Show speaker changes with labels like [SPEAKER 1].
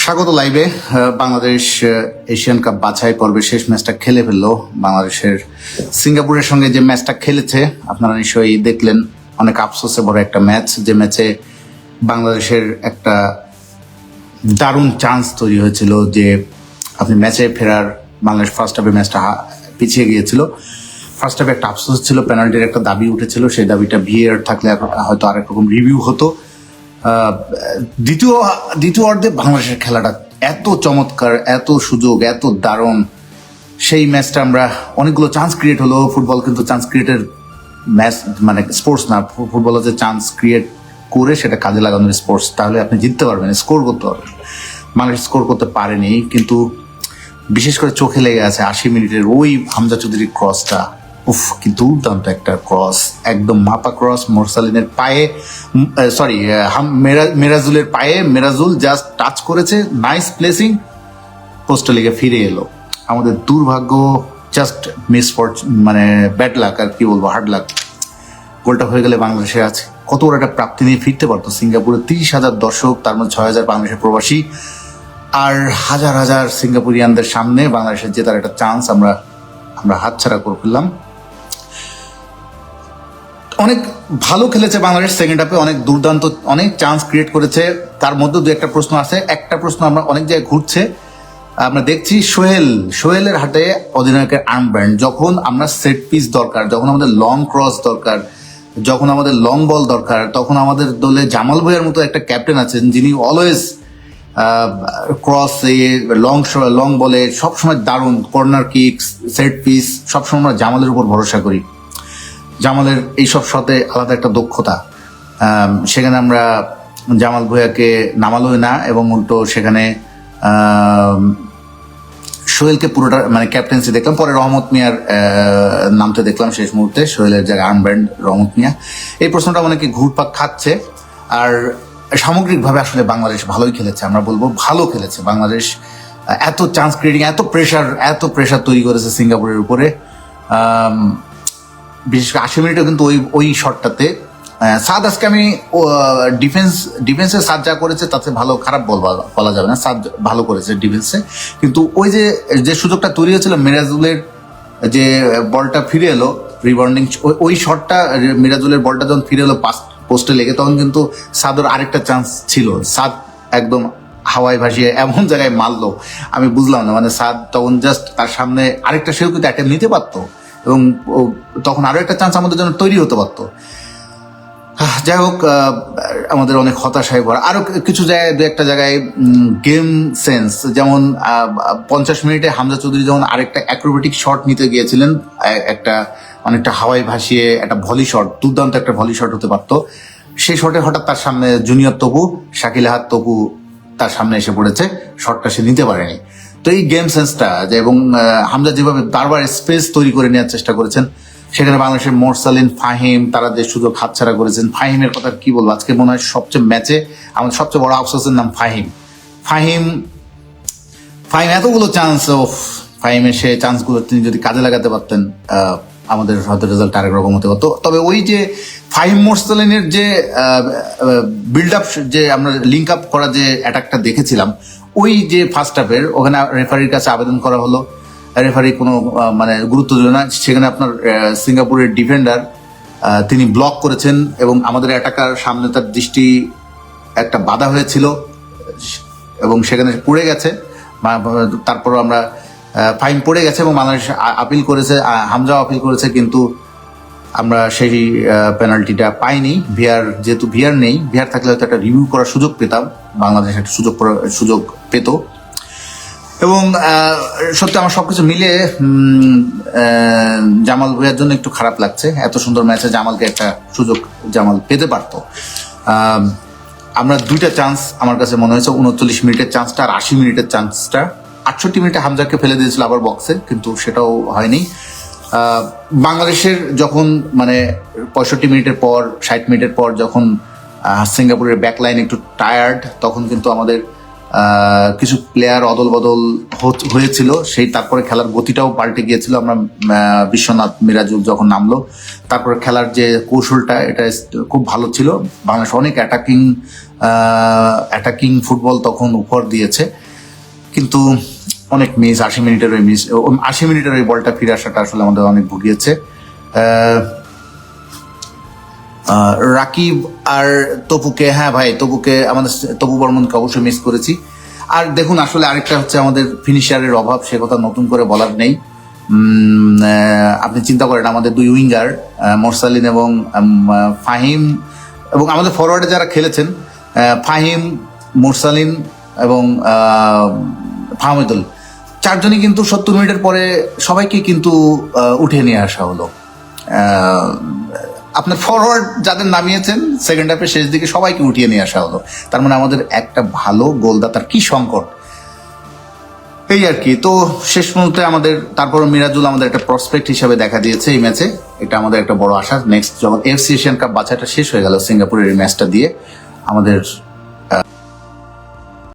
[SPEAKER 1] স্বাগত লাইভে। Bangladesh Asian cup বাছাই পর্বে শেষ ম্যাচটা খেলে ফেললো। বাংলাদেশের সিঙ্গাপুরের সঙ্গে যে ম্যাচটা খেলেছে আপনারা নিশ্চয়ই দেখলেন। অনেক আফসোসে বড় একটা ম্যাচ, যে ম্যাচে বাংলাদেশের একটা দারুণ চান্স তৈরি হয়েছিল যে আপনি ম্যাচে ফেরার। বাংলাদেশ ফার্স্ট হাফে ম্যাচটা পিছিয়ে গিয়েছিল। ফার্স্ট হাফে একটা আফসোস ছিল, পেনাল্টির একটা দাবি উঠেছিল, সেই দাবিটা ভিএআর থাকলে হয়তো আরেক রকম রিভিউ হতো। দ্বিতীয় অর্ধে বাংলাদেশের খেলাটা এত চমৎকার, এত সুযোগ, এত দারুণ। সেই ম্যাচটা আমরা অনেকগুলো চান্স ক্রিয়েট হলো। ফুটবল কিন্তু চান্স ক্রিয়েটের ম্যাচ, মানে স্পোর্টস না। ফুটবল যে চান্স ক্রিয়েট করে সেটা কাজে লাগানোর স্পোর্টস, তাহলে আপনি জিততে পারবেন, স্কোর করতে পারবেন। বাংলাদেশ স্কোর করতে পারেনি, কিন্তু বিশেষ করে চোখে লেগে আছে 80 মিনিটের ওই হামজা চৌধুরীর ক্রসটা। উফ, কি দুর্দান্ত একটা ক্রস, একদম মাপা ক্রস। মোরসালিনের পায়ে, সরি মেরাজুলের পায়ে, মেরাজুল জাস্ট টাচ করেছে, নাইস প্লেসিং, পোস্টে লেগে ফিরে এলো। আমাদের দুর্ভাগ্য, জাস্ট মিস ফরচুন, মানে ব্যাড লাক, আর কি বলবো, হার্ড লাক। গোলটা হয়ে গেলে বাংলাদেশে আছে কত বড় একটা প্রাপ্তি নিয়ে ফিরতে পারতো। সিঙ্গাপুরে 30,000 দর্শক, তার মধ্যে 6,000 বাংলাদেশের প্রবাসী, আর হাজার হাজার সিঙ্গাপুরিয়ানদের সামনে বাংলাদেশের জেতার একটা চান্স আমরা হাতছাড়া করে ফেললাম। অনেক ভালো খেলেছে বাংলাদেশ সেকেন্ড হাফে, অনেক দুর্দান্ত, অনেক চান্স ক্রিয়েট করেছে। তার মধ্যে দু একটা প্রশ্ন আছে। একটা প্রশ্ন আমরা অনেক জায়গায় ঘুরছে, আমরা দেখছি সোহেলের হাতে অধিনায়কের আর্মব্যান্ড। যখন আমরা সেট পিস দরকার, যখন আমাদের লং ক্রস দরকার, যখন আমাদের লং বল দরকার, তখন আমাদের দলে জামাল ভাইয়ের মতো একটা ক্যাপ্টেন আছেন যিনি অলওয়েজ ক্রস, লং বলে সবসময় দারুণ, কর্নার কিক, সেট পিস, সবসময় আমরা জামালের উপর ভরসা করি। জামালের এইসব শটে আলাদা একটা দক্ষতা। সেখানে আমরা জামাল ভুঁইয়াকে নামালোই না, এবং উল্টো সেখানে সোহেলকে পুরোটা মানে ক্যাপ্টেন্সি দেখলাম। পরে রহমত মিয়ার নামতে দেখলাম শেষ মুহূর্তে, সোহেলের জায়গায় আর্মব্যান্ড রহমত মিয়া। এই প্রশ্নটা অনেকে ঘুরপাক খাচ্ছে। আর সামগ্রিকভাবে আসলে বাংলাদেশ ভালোই খেলেছে, আমরা বলবো ভালো খেলেছে বাংলাদেশ। এত চান্স ক্রিয়েটিং, এত প্রেশার তৈরি করেছে সিঙ্গাপুরের উপরে। বিশেষ করে 80 মিনিটে কিন্তু ওই শটটাতে সাদ, আজকে আমি ডিফেন্সে সাদ যা করেছে তাতে ভালো খারাপ বলা যাবে না, সাদ ভালো করেছে ডিফেন্সে। কিন্তু ওই যে সুযোগটা তৈরি হয়েছিল, মিরাজুলের যে বলটা ফিরে এলো, রিবাউন্ডিং, ওই শটটা, মিরাজুলের বলটা যখন ফিরে এলো পোস্টে লেগে, তখন কিন্তু সাদের আরেকটা চান্স ছিল। সাদ একদম হাওয়ায় ভাসিয়ে এমন জায়গায় মারলো, আমি বুঝলাম না, মানে সাদ তখন জাস্ট তার সামনে আরেকটা, সেও কিন্তু একটা নিতে পারতো, এবং তখন আরো একটা চান্স আমাদের জন্য তৈরি হতে পারতো। যাই হোক, আমাদের অনেক হতাশায় ভরা। আরো কিছু জায়গায়, দু একটা জায়গায় গেম সেন্স, যেমন 50 মিনিটে হামজা চৌধুরী যখন আরেকটা অ্যাক্রোবেটিক শট নিতে গিয়েছিলেন, একটা অনেকটা হাওয়ায় ভাসিয়ে একটা ভলি শট, দুর্দান্ত একটা ভলি শট হতে পারতো, সেই শটে হঠাৎ তার সামনে জুনিয়র তপু, শাকিল আহাদ তপু তার সামনে এসে পড়েছে, শটটা সে নিতে পারেনি। তো এই গেম সেন্সটা, যে এবং হামজা যেভাবে বারবার স্পেস তৈরি করে নেওয়ার চেষ্টা করেছেন, সেখানে বাংলাদেশের মোরসালিন, ফাহিম, তারা যে সুযোগ হাতছাড়া করেছেন। ফাহিমের কথা কি বলবো, আজকে মনে হয় সবচেয়ে ম্যাচে আমাদের সবচেয়ে বড় আফসোসের নাম ফাহিম। এতগুলো চান্স, ফাহিমের সে চান্সগুলো তিনি যদি কাজে লাগাতে পারতেন, আমাদের হয়তো রেজাল্ট আরেক রকম হতে পারতো। তবে ওই যে ফাহিম মোরসালিনের যে বিল্ড আপ, যে আমরা লিঙ্ক আপ করা যে অ্যাটাকটা দেখেছিলাম, ওই যে ফার্স্ট হাফের, ওখানে রেফারির কাছে আবেদন করা হলো, রেফারি কোনো মানে গুরুত্ব দিল না। সেখানে আপনার সিঙ্গাপুরের ডিফেন্ডার তিনি ব্লক করেছেন, এবং আমাদের অ্যাটাকার সামনে তার দৃষ্টি একটা বাধা হয়েছিল, এবং সেখানে পড়ে গেছে। তারপরও আমরা ফাইন পড়ে গেছে, এবং বাংলাদেশ আপিল করেছে, হামজাও আপিল করেছে, কিন্তু আমরা সেই পেনাল্টিটা পাইনি। যেহেতু ভিআর নেই, ভিআর থাকলে হয়তো একটা রিভিউ করার সুযোগ পেতাম, বাংলাদেশ একটা সুযোগ পেত। এবং সত্যি আমার সবকিছু মিলে জামাল ভুঁইয়ার জন্য একটু খারাপ লাগছে। এত সুন্দর ম্যাচে জামালকে একটা সুযোগ জামাল পেতে পারতো। আমরা দুইটা চান্স আমার কাছে মনে হয়েছে, 39 মিনিটের চান্সটা আর 80 মিনিটের চান্সটা। 68 মিনিটে হামজাকে ফেলে দিয়েছিল আবার বক্সে, কিন্তু সেটাও হয়নি। বাংলাদেশের যখন মানে 65 মিনিটের পর, 60 মিনিটের পর যখন সিঙ্গাপুরের ব্যাকলাইন একটু টায়ার্ড, তখন কিন্তু আমাদের কিছু প্লেয়ার অদল বদল হয়েছিল, সেই তারপরে খেলার গতিটাও পাল্টে গিয়েছিল। আমরা বিশ্বনাথ মিরাজুল যখন নামলো, তারপরে খেলার যে কৌশলটা এটা খুব ভালো ছিল। বাংলাদেশ অনেক অ্যাটাকিং ফুটবল তখন উপহার দিয়েছে, কিন্তু অনেক মিস, 80 মিনিটের ওই মিস, 80 মিনিটের ওই বলটা ফিরে আসাটা আসলে আমাদের অনেক ভুগিয়েছে। রাকিব আর তপুকে, হ্যাঁ ভাই, আমাদের তপু বর্মনকে অবশ্যই মিস করেছি। আর দেখুন, আসলে আরেকটা হচ্ছে আমাদের ফিনিশারের অভাব, সে কথা নতুন করে বলার নেই। আপনি চিন্তা করেন, আমাদের দুই উইঙ্গার মোরসালিন এবং ফাহিম, এবং আমাদের ফরওয়ার্ডে যারা খেলেছেন ফাহিম, মোরসালিন এবং ফাহমিদুল, চারজনই কিন্তু 70 মিনিটের পরে সবাইকে কিন্তু উঠে নিয়ে আসা হলো। আপনার ফরওয়ার্ড যাদের নামিয়েছেন সেকেন্ড হাফের শেষ দিকে সবাইকে উঠিয়ে নিয়ে আসা হলো। তার মানে আমাদের একটা ভালো গোলদাতার কি সংকট, এই আর কি। তো শেষ মুহূর্তে আমাদের তারপর মিরাজুল আমাদের একটা প্রসপেক্ট হিসাবে দেখা দিয়েছে এই ম্যাচে, এটা আমাদের একটা বড় আশা। নেক্সট যখন এফসি এশিয়ান কাপ বাছাইটা শেষ হয়ে গেল সিঙ্গাপুরের এই ম্যাচটা দিয়ে, আমাদের